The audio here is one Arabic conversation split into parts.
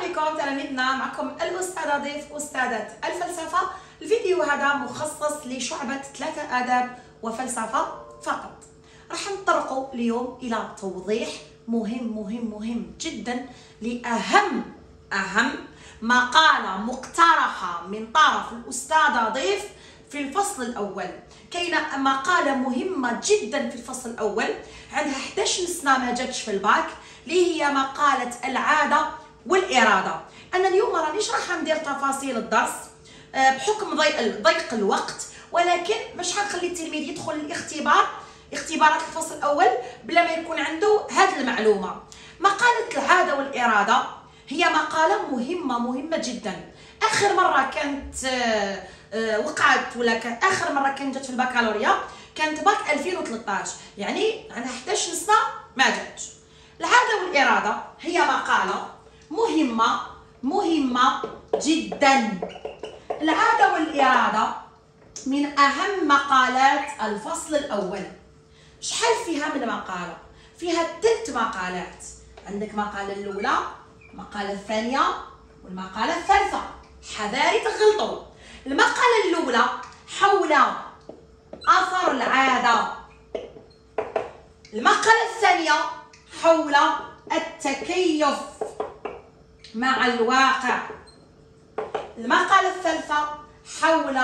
بكم تلاميذنا، معكم الأستاذة ضيف أستاذة الفلسفة. الفيديو هذا مخصص لشعبة 3 آداب وفلسفة فقط. راح نطرق اليوم إلى توضيح مهم جدا لأهم مقالة مقترحة من طرف الأستاذة ضيف في الفصل الأول. كاينه مقالة مهمة جدا في الفصل الأول، عندها 11 سنة ما جاتش في الباك، اللي هي مقالة العادة والإرادة. أنا اليوم رانيش راح ندير تفاصيل الدرس بحكم ضيق الوقت، ولكن مش حنخلي التلميذ يدخل الاختبار، اختبارات الفصل الأول، بلا ما يكون عنده هذه المعلومة. مقالة العادة والإرادة هي مقالة مهمة جدا. آخر مرة كانت وقعت آخر مرة كانت جات في البكالوريا كانت باك 2013، يعني عندها 11 سنة ما جاتش. العادة والإرادة هي مقالة مهمة جدا. العادة والإرادة من أهم مقالات الفصل الأول. شحال فيها من مقالة؟ فيها 3 مقالات. عندك مقالة الأولى، المقالة الثانية، والمقالة الثالثة. حذاري تغلطوا. المقالة الأولى حول أثر العادة، المقالة الثانية حول التكيف مع الواقع، المقالة الثالثة حول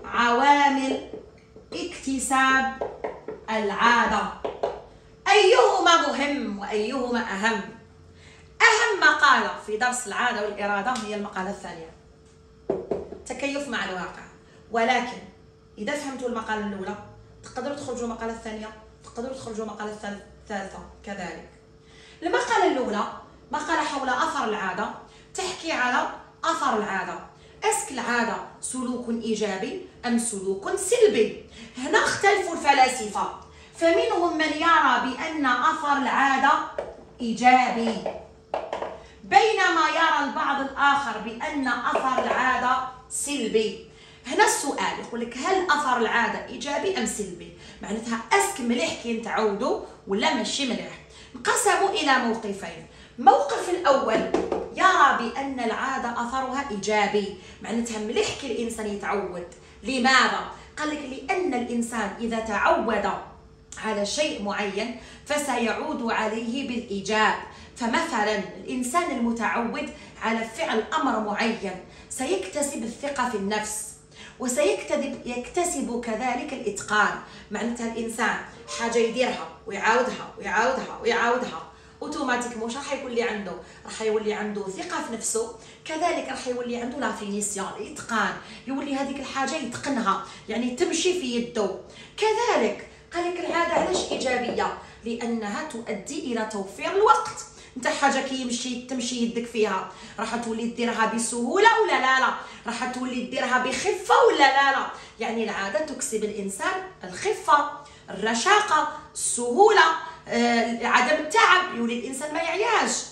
عوامل اكتساب العادة. أيهما مهم وأيهما أهم؟ أهم مقالة في درس العادة والإرادة هي المقالة الثانية، تكيف مع الواقع. ولكن إذا فهمتوا المقالة الأولى تقدروا تخرجوا المقالة الثانية، تقدروا تخرجوا المقالة الثالثة كذلك. المقالة الأولى مقالة حول أثر العادة، تحكي على أثر العادة. أسك العادة سلوك إيجابي أم سلوك سلبي؟ هنا اختلفوا الفلاسفة، فمنهم من يرى بأن أثر العادة إيجابي، بينما يرى البعض الآخر بأن أثر العادة سلبي. هنا السؤال يقول لك هل أثر العادة إيجابي أم سلبي؟ معناتها أسك مليح كي نتعودوا ولا ماشي مليح؟ انقسموا إلى موقفين. الموقف الأول يرى بأن العادة أثرها إيجابي، معناتها مليح كي الإنسان يتعود. لماذا؟ قال لك لأن الإنسان إذا تعود على شيء معين فسيعود عليه بالإيجاب. فمثلا الإنسان المتعود على فعل أمر معين سيكتسب الثقة في النفس، وسيكتسب كذلك الإتقان. معناتها الإنسان حاجة يديرها ويعاودها اوتوماتيك واش راح يولي عنده؟ راح يولي عنده ثقة في نفسه، كذلك راح يولي عنده لا فينيسيون، الإتقان، يولي هذيك الحاجة يتقنها، يعني تمشي في يده. كذلك قال لك العادة علاش إيجابية؟ لأنها تؤدي إلى توفير الوقت. انت حاجه كي تمشي يدك فيها راح تولي ديرها بسهوله ولا لا؟ راح تولي ديرها بخفه ولا لا؟ يعني العاده تكسب الانسان الخفه، الرشاقه، السهوله، عدم التعب، يولي الانسان ما يعياش.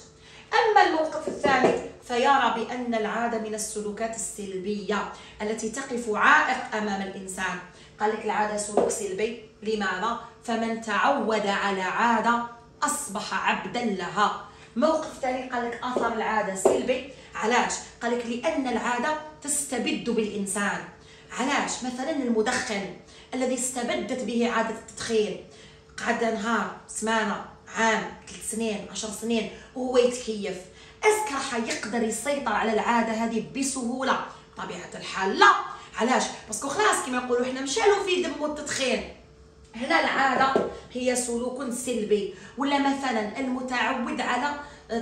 اما الموقف الثاني فيرى بان العاده من السلوكات السلبيه التي تقف عائق امام الانسان. قال لك العاده سلوك سلبي. لماذا؟ فمن تعود على عاده اصبح عبدا لها. موقف ثاني قال لك اثر العاده سلبي. علاش؟ قال لك لان العاده تستبد بالانسان. علاش؟ مثلا المدخن الذي استبدت به عاده التدخين، قعد نهار، سمانه، عام، 3 سنين، 10 سنين وهو يتكيف، اسك راح يقدر يسيطر على العاده هذه بسهوله؟ طبيعه الحال لا. علاش؟ باسكو خلاص كما نقولوا حنا مشالو في دمو التدخين. هنا العادة هي سلوك سلبي. ولا مثلا المتعود على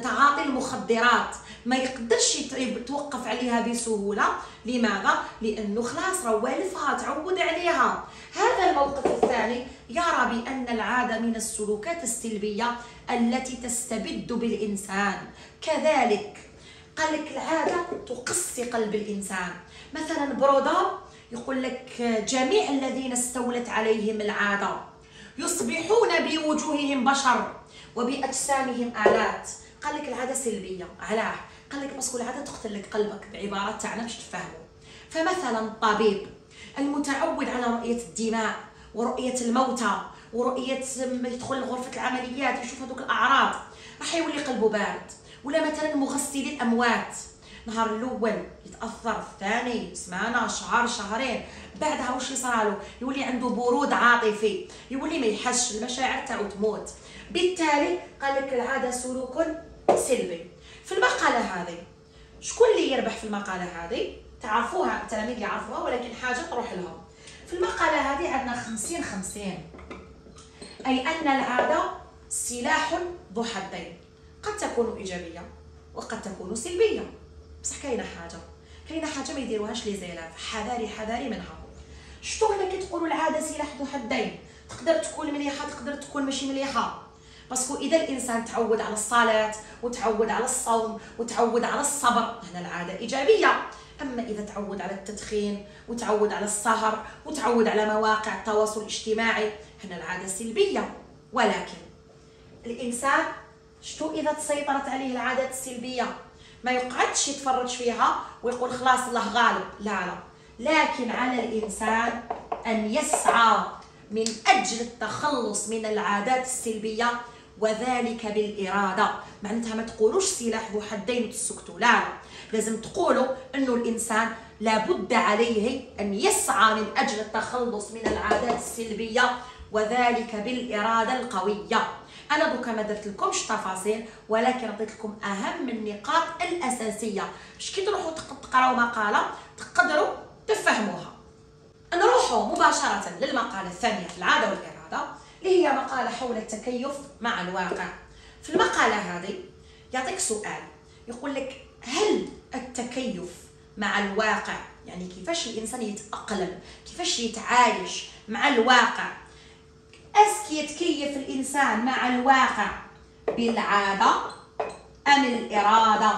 تعاطي المخدرات ما يقدرش يتوقف عليها بسهولة. لماذا؟ لأنه خلاص راه والفها، تعود عليها. هذا الموقف الثاني يرى بأن العادة من السلوكات السلبية التي تستبد بالإنسان. كذلك قال لك العادة تقسي قلب الإنسان. مثلا برودا يقول لك جميع الذين استولت عليهم العادة يصبحون بوجوههم بشر وبأجسامهم آلات. قال لك العادة سلبية. علاه؟ قال لك باسكو العادة تقتل لك قلبك، بعبارات تاعنا باش تفهموا. فمثلا الطبيب المتعود على رؤية الدماء ورؤية الموتى ورؤية يدخل لغرفة العمليات يشوف هذوك الأعراض، راح يولي قلبه بارد. ولا مثلا مغسل الاموات، نهار الاول يتاثر، الثاني سمانه، شهر، شهرين، بعدها واش يصرالو؟ يولي عنده برود عاطفي، يولي ما يحسش، المشاعر تاعو تموت. بالتالي قال لك العاده سلوك سلبي. في المقاله هذه شكون اللي يربح في المقاله هذه؟ تعرفوها التلاميذ يعرفوها، ولكن حاجه تروح لهم. في المقاله هذه عندنا 50-50، اي ان العاده سلاح ذو حدين، قد تكون ايجابيه وقد تكون سلبيه. بصح كاينه حاجه ما يديروهاش لي زيلاف، حذاري منها. شتو هنا كتقولوا العاده سلاح ذو حدين؟ تقدر تكون مليحه، تقدر تكون ماشي مليحه. باسكو اذا الانسان تعود على الصلاه وتعود على الصوم وتعود على الصبر، هنا العاده ايجابيه. اما اذا تعود على التدخين وتعود على السهر وتعود على مواقع التواصل الاجتماعي، هنا العاده سلبيه. ولكن الانسان شتو اذا تسيطرت عليه العادات السلبيه؟ ما يقعدش يتفرج فيها ويقول خلاص الله غالب، لا، لكن على الانسان ان يسعى من اجل التخلص من العادات السلبيه، وذلك بالاراده. معناتها ما تقولوش سلاح ذو حدين وتسكتوا، لا، لازم تقولوا انه الانسان لابد عليه ان يسعى من اجل التخلص من العادات السلبيه، وذلك بالاراده القويه. انا دوكا ما درت لكمش تفاصيل، ولكن عطيت لكم اهم النقاط الاساسيه باش كي تروحوا تقراو مقاله تقدروا تفهموها. نروحوا مباشره للمقاله الثانيه في العاده والاراده، اللي هي مقاله حول التكيف مع الواقع. في المقاله هذه يعطيك سؤال، يقول لك هل التكيف مع الواقع، يعني كيفاش الانسان يتاقلم، كيفاش يتعايش مع الواقع، اسكي يتكيف الانسان مع الواقع بالعاده ام الاراده؟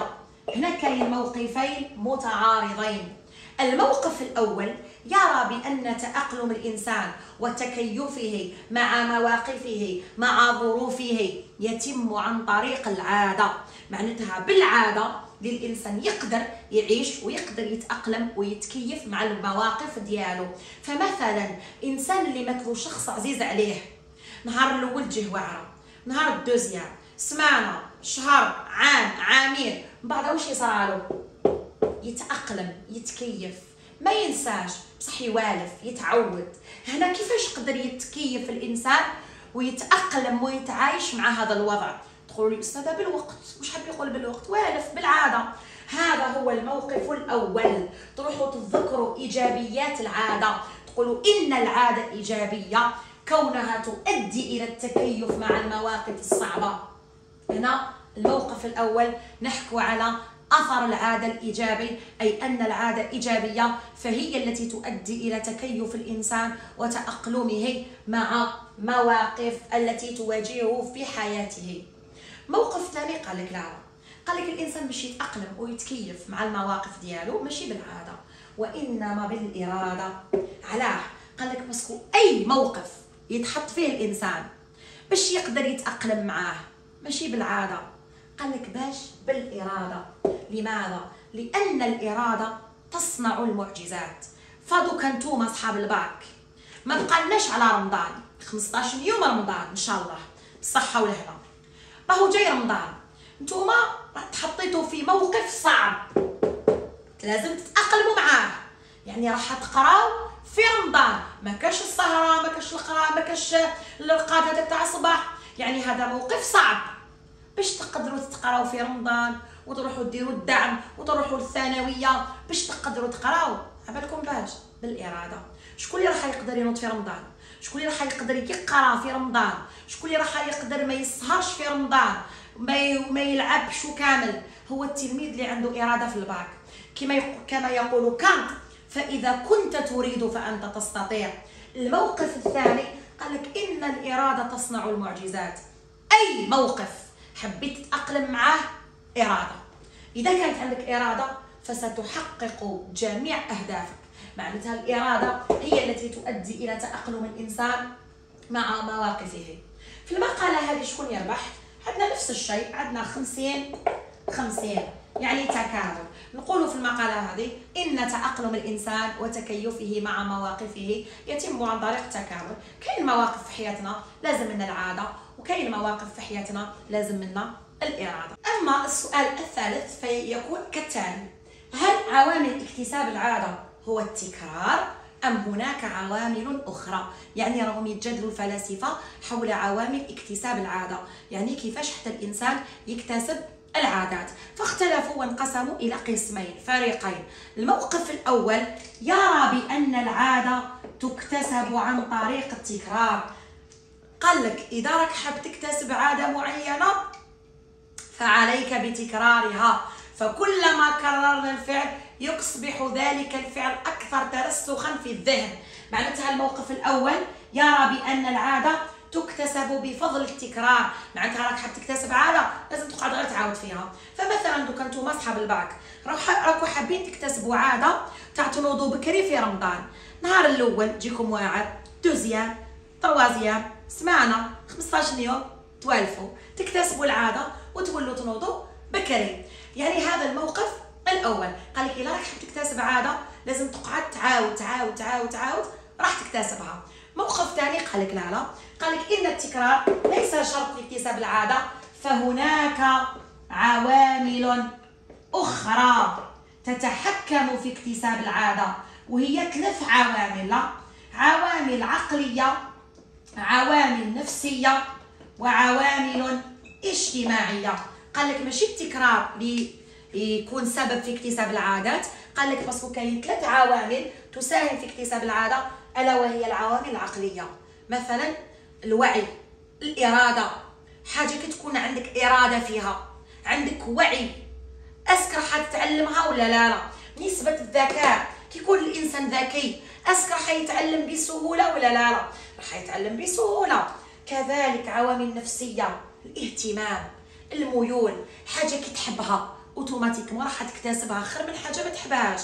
هنا كاين موقفين متعارضين. الموقف الاول يرى بان تاقلم الانسان وتكيفه مع مواقفه مع ظروفه يتم عن طريق العاده. معناتها بالعاده للانسان يقدر يعيش ويقدر يتاقلم ويتكيف مع المواقف ديالو. فمثلا انسان اللي مثلو شخص عزيز عليه، نهار الاول تجيه واعره، نهار الدوزيام سمانه، شهر، عام، عامين، من بعد واش يصرالو؟ يتاقلم، يتكيف، ما ينساش، بصح يوالف، يتعود. هنا كيفاش يقدر يتكيف الانسان ويتاقلم ويتعايش مع هذا الوضع؟ تقولوا لي استاذه بالوقت، واش حاب يقول بالوقت؟ والف بالعاده. هذا هو الموقف الاول. تروحوا تذكروا ايجابيات العاده، تقولوا ان العاده ايجابيه كونها تؤدي الى التكيف مع المواقف الصعبه. هنا الموقف الاول نحكوا على اثر العاده الايجابي، اي ان العاده ايجابيه فهي التي تؤدي الى تكيف الانسان وتاقلمه مع مواقف التي تواجهه في حياته. موقف ثاني قال لك لا، قال لك الانسان باش يتاقلم ويتكيف مع المواقف ديالو ماشي بالعاده وانما بالاراده. علاه؟ قال لك باسكو اي موقف يتحط فيه الانسان باش يقدر يتاقلم معاه ماشي بالعاده، قال لك باش بالاراده. لماذا؟ لان الاراده تصنع المعجزات. فدوكا نتوما اصحاب الباك ما بقالناش على رمضان، 15 يوم رمضان ان شاء الله بالصحه والهنا، راهو جاي رمضان، نتوما تحطيتوا في موقف صعب لازم تتاقلموا معاه. يعني راح تقراو في رمضان، ما كاش السهره، ما كاش القراءه، ما كاش الرقاد هذاك تاع الصباح، يعني هذا موقف صعب. باش تقدروا تقراو في رمضان وتروحوا ديروا الدعم وتروحوا للثانويه باش تقدروا تقراو، عبالكم باش بالاراده. شكون اللي راح يقدر ينوض في رمضان؟ شكون اللي راح يقدر يقرا في رمضان؟ شكون اللي راح يقدر ما يسهرش في رمضان، ما يلعبش كامل؟ هو التلميذ اللي عنده اراده في الباك. كما يقول كانت، فاذا كنت تريد فانت تستطيع. الموقف الثاني قال لك ان الاراده تصنع المعجزات. اي موقف حبيت تتاقلم معاه اراده، اذا كانت عندك اراده فستحقق جميع اهدافك. معناتها الاراده هي التي تؤدي الى تاقلم الانسان مع مواقفه. في المقاله هذه شكون يربح؟ عندنا نفس الشيء، عندنا 50-50 يعني تكامل. نقول في المقاله هذه ان تاقلم الانسان وتكيفه مع مواقفه يتم عن طريق التكامل. كاين مواقف في حياتنا لازم منا العاده، وكاين مواقف في حياتنا لازم منا الإرادة. أما السؤال الثالث فيكون كالتالي: هل عوامل اكتساب العادة هو التكرار أم هناك عوامل أخرى؟ يعني راهم يتجادلوا الفلاسفة حول عوامل اكتساب العادة، يعني كيفاش حتى الإنسان يكتسب العادات. فاختلفوا وانقسموا إلى قسمين فريقين. الموقف الأول يرى بأن العادة تكتسب عن طريق التكرار. قال لك إذا راك حاب تكتسب عادة معينة فعليك بتكرارها، فكلما كررنا الفعل يصبح ذلك الفعل أكثر ترسخا في الذهن. معناتها الموقف الأول يرى بأن العادة تكتسب بفضل التكرار، معناتها راك حاب تكتسب عادة لازم تقعد غير تعاود فيها. فمثلا دوكا نتوما اصحاب الباك راكو حابين تكتسبوا عادة تاع تنوضوا بكري في رمضان. النهار الأول تجيكم واعر، دوزيام، طوازيام، سمانة، 15 يوم توالفوا تكتسبوا العادة وتولوا تنوضوا بكري. يعني هذا الموقف الأول. قال لك إلا راك حاب تكتسب عادة لازم تقعد تعاود تعاود تعاود تعاود راح تكتسبها. موقف ثاني قال لك لا، قال لك إن التكرار ليس شرط لاكتساب العادة، فهناك عوامل أخرى تتحكم في اكتساب العادة، وهي 3 عوامل: لا، عوامل عقلية، عوامل نفسية، وعوامل اجتماعية. قال لك ماشي التكرار اللي يكون سبب في اكتساب العادات، قال لك باسكو كاين 3 عوامل تساهم في اكتساب العادة، ألا وهي العوامل العقلية. مثلا الوعي، الإرادة، حاجة كتكون عندك إرادة فيها، عندك وعي، أسك راح تتعلمها ولا لا. نسبة الذكاء، كيكون الإنسان ذكي أسك راح يتعلم بسهولة ولا لا، راح يتعلم بسهولة. كذلك عوامل نفسية، الاهتمام، الميول، حاجة كي تحبها اوتوماتيك ما راح تكتسبها خير من حاجة ما تحبهاش.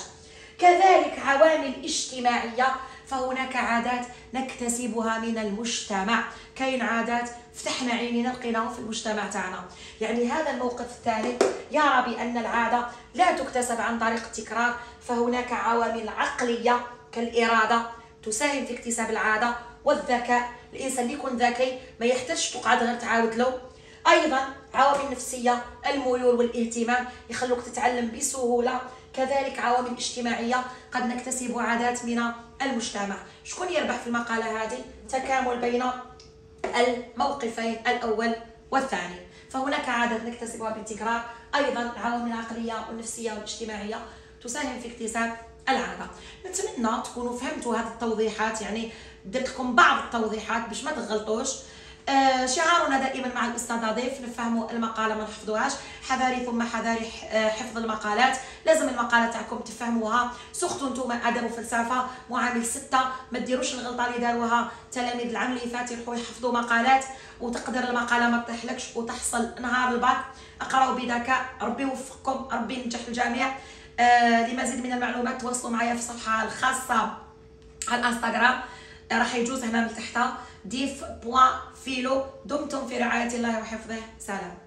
كذلك عوامل اجتماعية، فهناك عادات نكتسبها من المجتمع، كاين عادات فتحنا عينينا لقيناهم في المجتمع تاعنا. يعني هذا الموقف الثاني يرى بأن العادة لا تكتسب عن طريق التكرار، فهناك عوامل عقلية كالإرادة تساهم في اكتساب العادة، والذكاء، الإنسان اللي يكون ذكي ما يحتاجش تقعد غير تعاود له. أيضا عوامل نفسية، الميول والاهتمام يخلوك تتعلم بسهولة. كذلك عوامل اجتماعية، قد نكتسب عادات من المجتمع. شكون يربح في المقالة هذه؟ تكامل بين الموقفين الأول والثاني. فهناك عادات نكتسبها بالتكرار، أيضا العوامل العقلية والنفسية والاجتماعية تساهم في اكتساب العادة. نتمنى تكونوا فهمتوا هذه التوضيحات، يعني درت لكم بعض التوضيحات باش ما تغلطوش. شعارنا دائما مع الأستاذة ضيف نفهموا المقالة ما نحفظوهاش، حذاري ثم حذاري حفظ المقالات. لازم المقالة تاعكم تفهموها، سختوا نتوما أدب وفلسفة معامل 6، ما ديروش الغلطة اللي داروها تلاميذ العام اللي فات يروحوا يحفظوا مقالات وتقدر المقالة ما تطيحلكش وتحصل نهار الباك. اقراوا بذكاء، ربي يوفقكم، ربي ينجح الجميع. لمزيد من المعلومات تواصلوا معايا في الصفحة الخاصة على الانستغرام، راح يجوز هنا من تحت ديف.فيلو. دمتم في رعاية الله وحفظه. سلام.